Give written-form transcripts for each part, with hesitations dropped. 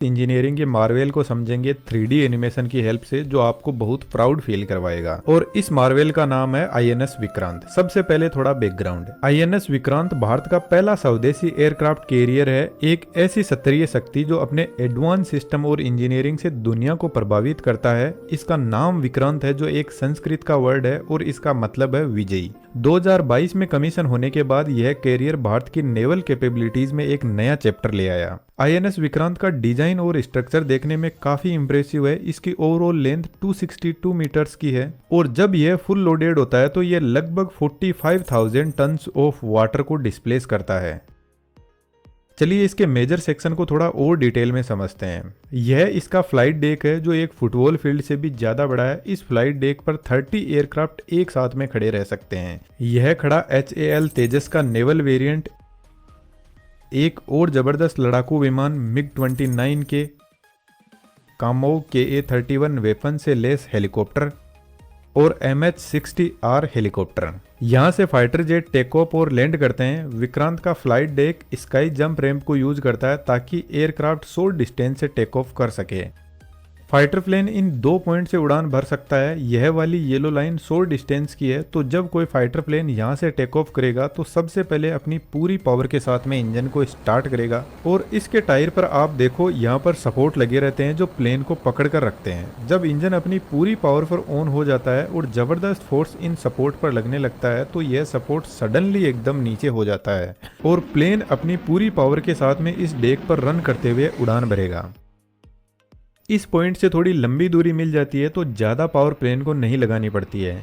Engineering के marvel को समझेंगे 3D एनिमेशन की हेल्प से, जो आपको बहुत प्राउड फील करवाएगा। और इस मार्वेल का नाम है आईएनएस विक्रांत। सबसे पहले थोड़ा बैकग्राउंड। आईएनएस विक्रांत भारत का पहला स्वदेशी एयरक्राफ्ट कैरियर है, एक ऐसी क्षत्रिय शक्ति जो अपने एडवांस सिस्टम और इंजीनियरिंग से दुनिया को प्रभावित करता है। इसका नाम विक्रांत है, जो एक संस्कृत का वर्ड है और इसका मतलब है विजयी। 2022 में कमीशन होने के बाद यह कैरियर भारत की नेवल कैपेबिलिटीज में एक नया चैप्टर ले आया। आईएनएस विक्रांत का डिजाइन और स्ट्रक्चर देखने में काफी इंप्रेसिव है। इसकी ओवरऑल लेंथ 262 मीटर्स की है और जब यह फुल लोडेड होता है तो यह लगभग 45,000 टन्स ऑफ वाटर को डिस्प्लेस करता है। चलिए इसके मेजर सेक्शन को थोड़ा और डिटेल में समझते हैं। यह इसका फ्लाइट डेक है, जो एक फुटबॉल फील्ड से भी ज्यादा बड़ा है। इस फ्लाइट डेक पर 30 एयरक्राफ्ट एक साथ में खड़े रह सकते हैं। यह खड़ा HAL तेजस का नेवल वेरिएंट, एक और जबरदस्त लड़ाकू विमान MiG-29 के कामोव KA-31 वेपन से लेस हेलीकॉप्टर और MH-60R हेलीकॉप्टर। यहाँ से फाइटर जेट टेक ऑफ और लैंड करते हैं। विक्रांत का flight deck sky jump ramp को यूज करता है ताकि एयरक्राफ्ट शॉर्ट डिस्टेंस से टेक ऑफ कर सके। फाइटर प्लेन इन 2 पॉइंट से उड़ान भर सकता है। यह वाली येलो लाइन शॉर्ट डिस्टेंस की है, तो जब कोई फाइटर प्लेन यहाँ से टेक ऑफ करेगा तो सबसे पहले अपनी पूरी पावर के साथ में इंजन को स्टार्ट करेगा। और इसके टायर पर आप देखो, यहाँ पर सपोर्ट लगे रहते हैं जो प्लेन को पकड़ कर रखते हैं। जब इंजन अपनी पूरी पावर पर ऑन हो जाता है और जबरदस्त फोर्स इन सपोर्ट पर लगने लगता है तो यह सपोर्ट सडनली एकदम नीचे हो जाता है और प्लेन अपनी पूरी पावर के साथ में इस डेक पर रन करते हुए उड़ान भरेगा। इस पॉइंट से थोड़ी लंबी दूरी मिल जाती है तो ज्यादा पावर प्लेन को नहीं लगानी पड़ती है।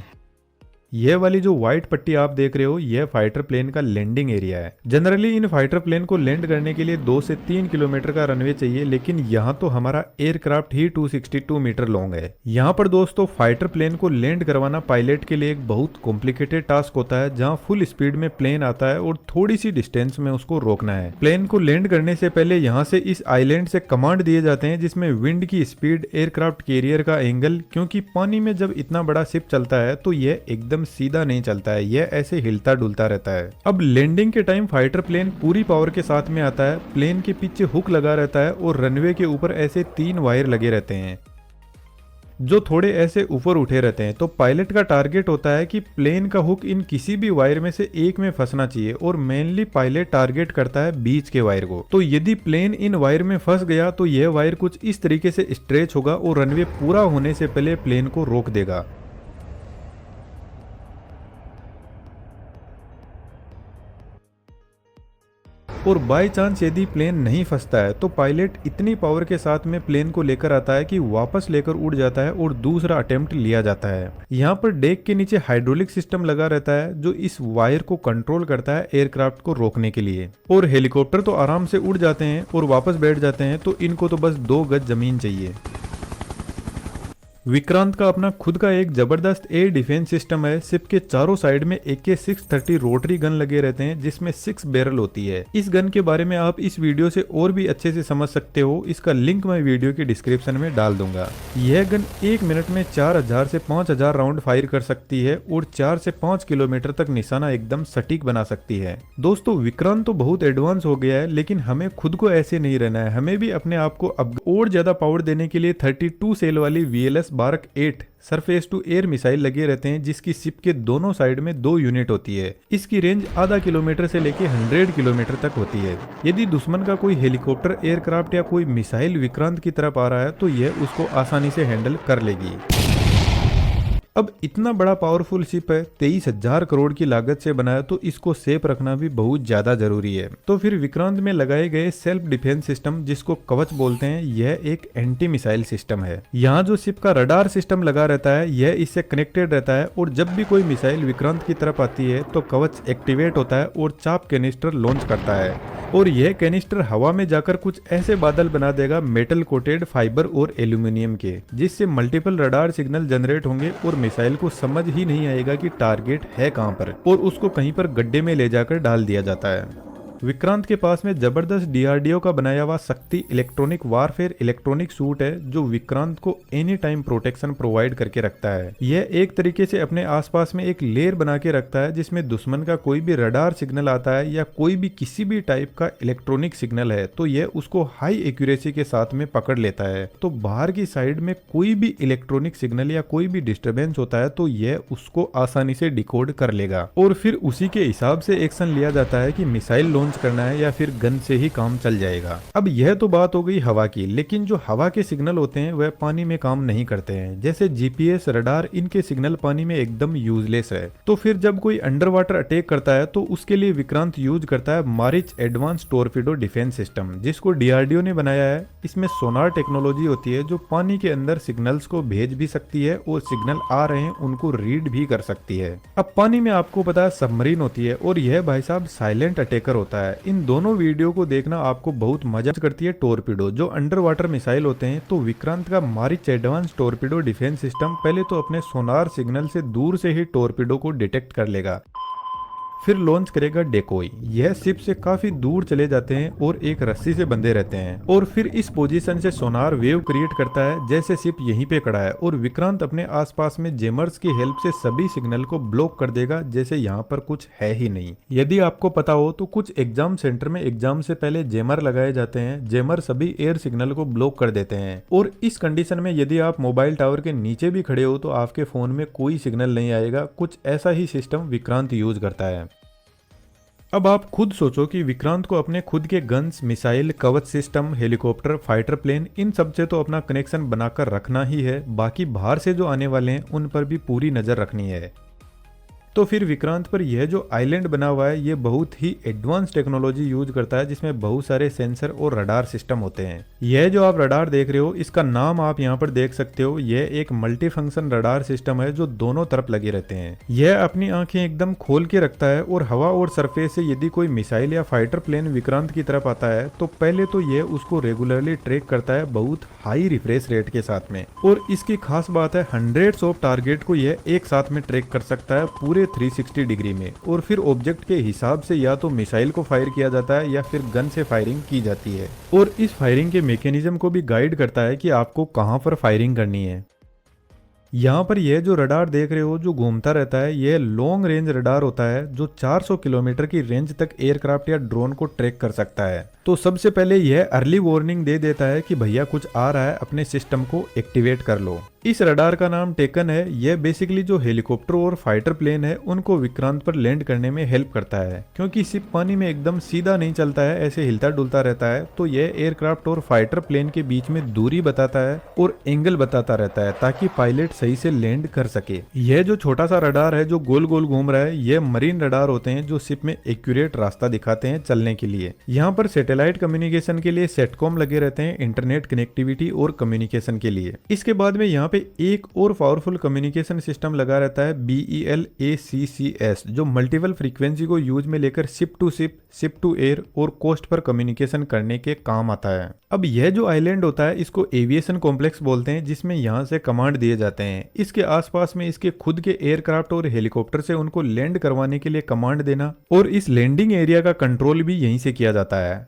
यह वाली जो व्हाइट पट्टी आप देख रहे हो, यह फाइटर प्लेन का लैंडिंग एरिया है। जनरली इन फाइटर प्लेन को लैंड करने के लिए 2 से 3 किलोमीटर का रनवे चाहिए, लेकिन यहाँ तो हमारा एयरक्राफ्ट ही 262 मीटर लॉन्ग है। यहाँ पर दोस्तों फाइटर प्लेन को लैंड करवाना पायलट के लिए एक बहुत कॉम्प्लिकेटेड टास्क होता है, जहाँ फुल स्पीड में प्लेन आता है और थोड़ी सी डिस्टेंस में उसको रोकना है। प्लेन को लैंड करने से पहले यहाँ से इस आइलैंड से कमांड दिए जाते हैं, जिसमें विंड की स्पीड, एयरक्राफ्ट कैरियर का एंगल, क्योंकि पानी में जब इतना बड़ा शिप चलता है तो यह एकदम सीधा नहीं चलता है, यह ऐसे हिलता डुलता रहता है। अब लैंडिंग के टाइम फाइटर प्लेन पूरी पावर के साथ में आता है। प्लेन के पीछे हुक लगा रहता है और रनवे के ऊपर ऐसे 3 वायर लगे रहते हैं जो थोड़े ऐसे ऊपर उठे रहते हैं। तो पायलट का टारगेट होता है कि प्लेन का हुक इन किसी भी वायर में से एक में फंसना चाहिए और मेनली पायलट टारगेट करता है बीच के वायर को। तो यदि प्लेन इन वायर में फंस गया तो यह वायर कुछ इस तरीके से स्ट्रेच होगा और रनवे पूरा होने से पहले प्लेन को रोक देगा। और बाय चांस यदि प्लेन नहीं फंसता है तो पायलट इतनी पावर के साथ में प्लेन को लेकर आता है कि वापस लेकर उड़ जाता है और दूसरा अटेम्प्ट लिया जाता है। यहाँ पर डेक के नीचे हाइड्रोलिक सिस्टम लगा रहता है जो इस वायर को कंट्रोल करता है एयरक्राफ्ट को रोकने के लिए। और हेलीकॉप्टर तो आराम से उड़ जाते हैं और वापस बैठ जाते हैं, तो इनको तो बस 2 गज जमीन चाहिए। विक्रांत का अपना खुद का एक जबरदस्त एयर डिफेंस सिस्टम है। शिप के चारों साइड में AK-630 रोटरी गन लगे रहते हैं, जिसमें 6 बैरल होती है। इस गन के बारे में आप इस वीडियो से और भी अच्छे से समझ सकते हो, इसका लिंक मैं वीडियो के डिस्क्रिप्शन में डाल दूंगा। यह गन 1 मिनट में 4000 से 5000 राउंड फायर कर सकती है और 4 से 5 किलोमीटर तक निशाना एकदम सटीक बना सकती है। दोस्तों विक्रांत तो बहुत एडवांस हो गया है, लेकिन हमें खुद को ऐसे नहीं रहना है। हमें भी अपने आप को अब और ज्यादा पावर देने के लिए 32 सेल वाली VLS Mark 8 surface to air missile लगे रहते हैं, जिसकी शिप के दोनों साइड में 2 यूनिट होती है। इसकी रेंज आधा किलोमीटर से लेके 100 किलोमीटर तक होती है। यदि दुश्मन का कोई हेलीकॉप्टर, एयरक्राफ्ट या कोई मिसाइल विक्रांत की तरफ आ रहा है तो यह उसको आसानी से हैंडल कर लेगी। अब इतना बड़ा पावरफुल शिप है, 23,000 करोड़ की लागत से बना है, तो इसको सेफ रखना भी बहुत ज्यादा जरूरी है। तो फिर विक्रांत में लगाए गए सेल्फ डिफेंस सिस्टम, जिसको कवच बोलते हैं, यह एक एंटी मिसाइल सिस्टम है। यहाँ जो शिप का रडार सिस्टम लगा रहता है, यह इससे कनेक्टेड रहता है और जब भी कोई मिसाइल विक्रांत की तरफ आती है तो कवच एक्टिवेट होता है और चाप कैनिस्टर लॉन्च करता है। और यह कैनिस्टर हवा में जाकर कुछ ऐसे बादल बना देगा मेटल कोटेड फाइबर और एल्यूमिनियम के, जिससे मल्टीपल रडार सिग्नल जनरेट होंगे और मिसाइल को समझ ही नहीं आएगा कि टारगेट है कहां पर, और उसको कहीं पर गड्ढे में ले जाकर डाल दिया जाता है। विक्रांत के पास में जबरदस्त डीआरडीओ का बनाया हुआ शक्ति इलेक्ट्रॉनिक वारफेयर इलेक्ट्रॉनिक सूट है जो विक्रांत को एनी टाइम प्रोटेक्शन प्रोवाइड करके रखता है। यह एक तरीके से अपने आसपास में एक लेयर बना के रखता है जिसमें दुश्मन का कोई भी रडार सिग्नल आता है या कोई भी किसी भी टाइप का इलेक्ट्रॉनिक सिग्नल है तो यह उसको हाई एक्यूरेसी के साथ में पकड़ लेता है। तो बाहर की साइड में कोई भी इलेक्ट्रॉनिक सिग्नल या कोई भी डिस्टरबेंस होता है तो यह उसको आसानी से डिकोड कर लेगा और फिर उसी के हिसाब से एक्शन लिया जाता है कि मिसाइल लॉन्च करना है या फिर गन से ही काम चल जाएगा। अब यह तो बात हो गई हवा की, लेकिन जो हवा के सिग्नल होते हैं वह पानी में काम नहीं करते हैं। जैसे जीपीएस, रडार, इनके सिग्नल पानी में एकदम यूजलेस है। तो फिर जब कोई अंडर वाटर अटैक करता है तो उसके लिए विक्रांत यूज करता है Maareech advance torpedo defence system, जिसको डीआरडीओ ने बनाया है। इसमें सोनार टेक्नोलॉजी होती है जो पानी के अंदर सिग्नल्स को भेज भी सकती है और सिग्नल आ रहे हैं उनको रीड भी कर सकती है। अब पानी में आपको पता है सबमरीन होती है और यह भाई साहब साइलेंट अटैकर होता है। इन दोनों वीडियो को देखना आपको बहुत मजा करती है। टोरपीडो जो अंडर वाटर मिसाइल होते हैं तो विक्रांत का Maareech advance torpedo defence system पहले तो अपने सोनार सिग्नल से दूर से ही टोरपीडो को डिटेक्ट कर लेगा, फिर लॉन्च करेगा डेकोई। यह शिप से काफी दूर चले जाते हैं और एक रस्सी से बंधे रहते हैं और फिर इस पोजीशन से सोनार वेव क्रिएट करता है जैसे शिप यहीं पे खड़ा है और विक्रांत अपने आसपास में जेमर्स की हेल्प से सभी सिग्नल को ब्लॉक कर देगा जैसे यहाँ पर कुछ है ही नहीं। यदि आपको पता हो तो कुछ एग्जाम सेंटर में एग्जाम से पहले जेमर लगाए जाते हैं। जेमर सभी एयर सिग्नल को ब्लॉक कर देते हैं और इस कंडीशन में यदि आप मोबाइल टावर के नीचे भी खड़े हो तो आपके फोन में कोई सिग्नल नहीं आएगा। कुछ ऐसा ही सिस्टम विक्रांत यूज करता है। अब आप खुद सोचो कि विक्रांत को अपने खुद के गन्स, मिसाइल, कवच सिस्टम, हेलीकॉप्टर, फाइटर प्लेन, इन सब से तो अपना कनेक्शन बनाकर रखना ही है। बाकी बाहर से जो आने वाले हैं उन पर भी पूरी नजर रखनी है। तो फिर विक्रांत पर यह जो आइलैंड बना हुआ है ये बहुत ही एडवांस टेक्नोलॉजी यूज करता है जिसमें बहुत सारे सेंसर और रडार सिस्टम होते हैं। यह जो आप रडार देख रहे हो इसका नाम आप यहाँ पर देख सकते हो। यह एक मल्टी फंक्शन रडार सिस्टम है जो दोनों तरफ लगे रहते हैं। यह अपनी आंखें एकदम खोल के रखता है और हवा और सरफेस से यदि कोई मिसाइल या फाइटर प्लेन विक्रांत की तरफ आता है तो पहले तो यह उसको रेगुलरली ट्रैक करता है बहुत हाई रिफ्रेश रेट के साथ में। और इसकी खास बात है हंड्रेड्स ऑफ टारगेट को यह एक साथ में ट्रैक कर सकता है पूरे 360 डिग्री में। और फिर ऑब्जेक्ट के हिसाब से या तो मिसाइल को फायर किया जाता है या फिर गन से फायरिंग की जाती है और इस फायरिंग के मैकेनिज्म को भी गाइड करता है कि आपको कहां पर फायरिंग करनी है। यहाँ पर यह जो रडार देख रहे हो जो घूमता रहता है यह लॉन्ग रेंज रडार होता है जो 400 किलोमीटर की रेंज तक एयरक्राफ्ट या ड्रोन को ट्रैक कर सकता है। तो सबसे पहले यह अर्ली वार्निंग दे देता है कि भैया कुछ आ रहा है, अपने सिस्टम को एक्टिवेट कर लो। इस रडार का नाम टेकन है। यह बेसिकली जो हेलीकॉप्टर और फाइटर प्लेन है उनको विक्रांत पर लैंड करने में हेल्प करता है क्योंकि शिप पानी में एकदम सीधा नहीं चलता है, ऐसे हिलता डुलता रहता है। तो यह एयरक्राफ्ट और फाइटर प्लेन के बीच में दूरी बताता है और एंगल बताता रहता है ताकि पायलट सही से लैंड कर सके। यह जो छोटा सा रडार है जो गोल गोल घूम रहा है यह मरीन रडार होते हैं जो शिप में एक्यूरेट रास्ता दिखाते हैं चलने के लिए। यहाँ पर सैटेलाइट कम्युनिकेशन के लिए सेटकॉम लगे रहते हैं, इंटरनेट कनेक्टिविटी और कम्युनिकेशन के लिए। इसके बाद में यहाँ पे एक और पावरफुल कम्युनिकेशन सिस्टम लगा रहता है BELACCS जो मल्टीपल फ्रीक्वेंसी को यूज में लेकर शिप टू एयर और कोस्ट पर कम्युनिकेशन करने के काम आता है। अब यह जो आइलैंड होता है इसको एविएशन कॉम्प्लेक्स बोलते हैं जिसमें यहाँ से कमांड दिए जाते हैं। इसके आसपास में इसके खुद के एयरक्राफ्ट और हेलीकॉप्टर से उनको लैंड करवाने के लिए कमांड देना और इस लैंडिंग एरिया का कंट्रोल भी यहीं से किया जाता है।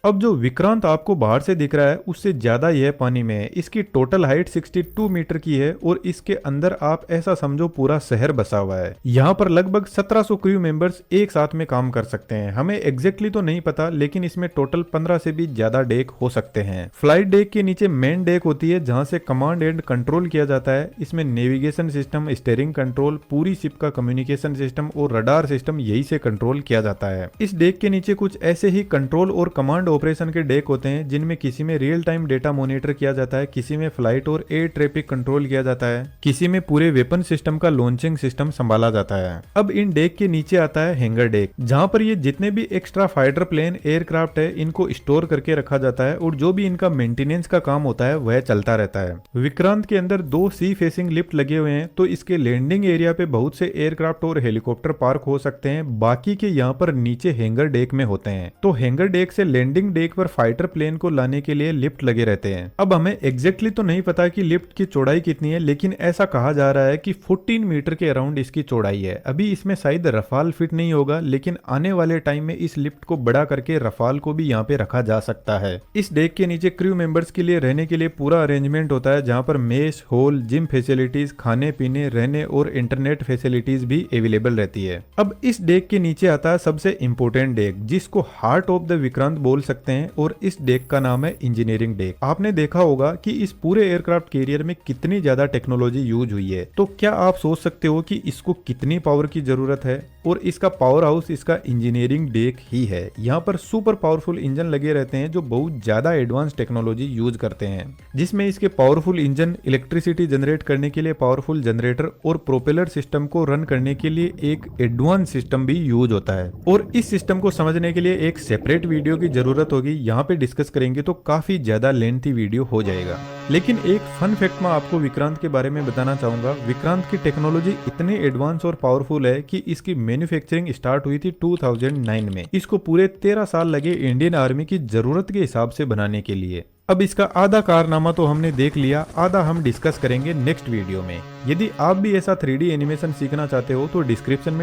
अब जो विक्रांत आपको बाहर से दिख रहा है उससे ज्यादा यह पानी में है। इसकी टोटल हाइट 62 मीटर की है और इसके अंदर आप ऐसा समझो पूरा शहर बसा हुआ है। यहाँ पर लगभग 1700 क्रू मेंबर्स एक साथ में काम कर सकते हैं। हमें एग्जैक्टली तो नहीं पता लेकिन इसमें टोटल 15 से भी ज्यादा डेक हो सकते हैं। फ्लाइट डेक के नीचे मेन डेक होती है जहाँ से कमांड एंड कंट्रोल किया जाता है। इसमें नेविगेशन सिस्टम, स्टीयरिंग कंट्रोल, पूरी शिप का कम्युनिकेशन सिस्टम और रडार सिस्टम यही से कंट्रोल किया जाता है। इस डेक के नीचे कुछ ऐसे ही कंट्रोल और कमांड ऑपरेशन के डेक होते हैं जिनमें किसी में रियल टाइम डेटा मॉनिटर किया जाता है, किसी में फ्लाइट और एयर ट्रैफिक कंट्रोल किया जाता है, किसी में पूरे वेपन सिस्टम का लॉन्चिंग सिस्टम संभाला जाता है। अब इन डेक के नीचे आता है हैंगर डेक जहां पर ये जितने भी एक्स्ट्रा फाइटर प्लेन, एयरक्राफ्ट है इनको स्टोर करके रखा जाता है और जो भी इनका मेंटेनेंस का काम होता है वह चलता रहता है। विक्रांत के अंदर 2 सी फेसिंग लिफ्ट लगे हुए हैं तो इसके लैंडिंग एरिया पे बहुत से एयरक्राफ्ट और हेलीकॉप्टर पार्क हो सकते हैं। बाकी के यहाँ पर नीचे हैंगर डेक में होते हैं। तो हैंगर डेक से लैंडिंग लैंडिंग डेक पर फाइटर प्लेन को लाने के लिए लिफ्ट लगे रहते हैं। अब हमें एग्जैक्टली तो नहीं पता कि लिफ्ट की चौड़ाई कितनी है, लेकिन ऐसा कहा जा रहा है कि 14 मीटर के अराउंड इसकी चौड़ाई है। अभी इसमें शायद रफाल फिट नहीं होगा, लेकिन आने वाले टाइम में इस लिफ्ट को बड़ा करके रफाल को भी यहाँ पे रखा जा सकता है। इस डेक के नीचे क्रू मेंबर्स के लिए रहने के लिए पूरा अरेंजमेंट होता है, जहाँ पर मेस, हॉल, जिम फैसिलिटीज, खाने पीने, रहने और इंटरनेट फैसिलिटीज भी अवेलेबल रहती है। अब इस डेक के नीचे आता है सबसे इंपोर्टेंट डेक, जिसको हार्ट ऑफ द विक्रांत बोल सकते हैं, और इस डेक का नाम है इंजीनियरिंग डेक। आपने देखा होगा कि इस पूरे एयरक्राफ्ट कैरियर में कितनी ज्यादा टेक्नोलॉजी यूज हुई है। तो क्या आप सोच सकते हो कि इसको कितनी पावर की जरूरत है, और इसका पावर हाउस इसका इंजीनियरिंग डेक ही है। यहाँ पर सुपर पावरफुल इंजन लगे रहते हैं जो बहुत ज्यादा एडवांस टेक्नोलॉजी यूज करते हैं, जिसमें इसके पावरफुल इंजन इलेक्ट्रिसिटी जनरेट करने के लिए पावरफुल जनरेटर और प्रोपेलर सिस्टम को रन करने के लिए एक एडवांस सिस्टम भी यूज होता है। और इस सिस्टम को समझने के लिए एक सेपरेट वीडियो की जरूरत होगी, यहाँ पे डिस्कस करेंगे तो काफी ज्यादा लेंथी वीडियो हो जाएगा। लेकिन एक फन फैक्ट मैं आपको विक्रांत के बारे में बताना चाहूंगा। विक्रांत की टेक्नोलॉजी इतनी एडवांस और पावरफुल है कि इसकी मैन्युफैक्चरिंग स्टार्ट हुई थी 2009 में। इसको पूरे 13 साल लगे इंडियन आर्मी की जरूरत के हिसाब से बनाने के लिए। अब इसका आधा कारनामा तो हमने देख लिया, आधा हम डिस्कस करेंगे नेक्स्ट वीडियो में। यदि आप भी ऐसा 3D एनिमेशन सीखना चाहते हो तो डिस्क्रिप्शन में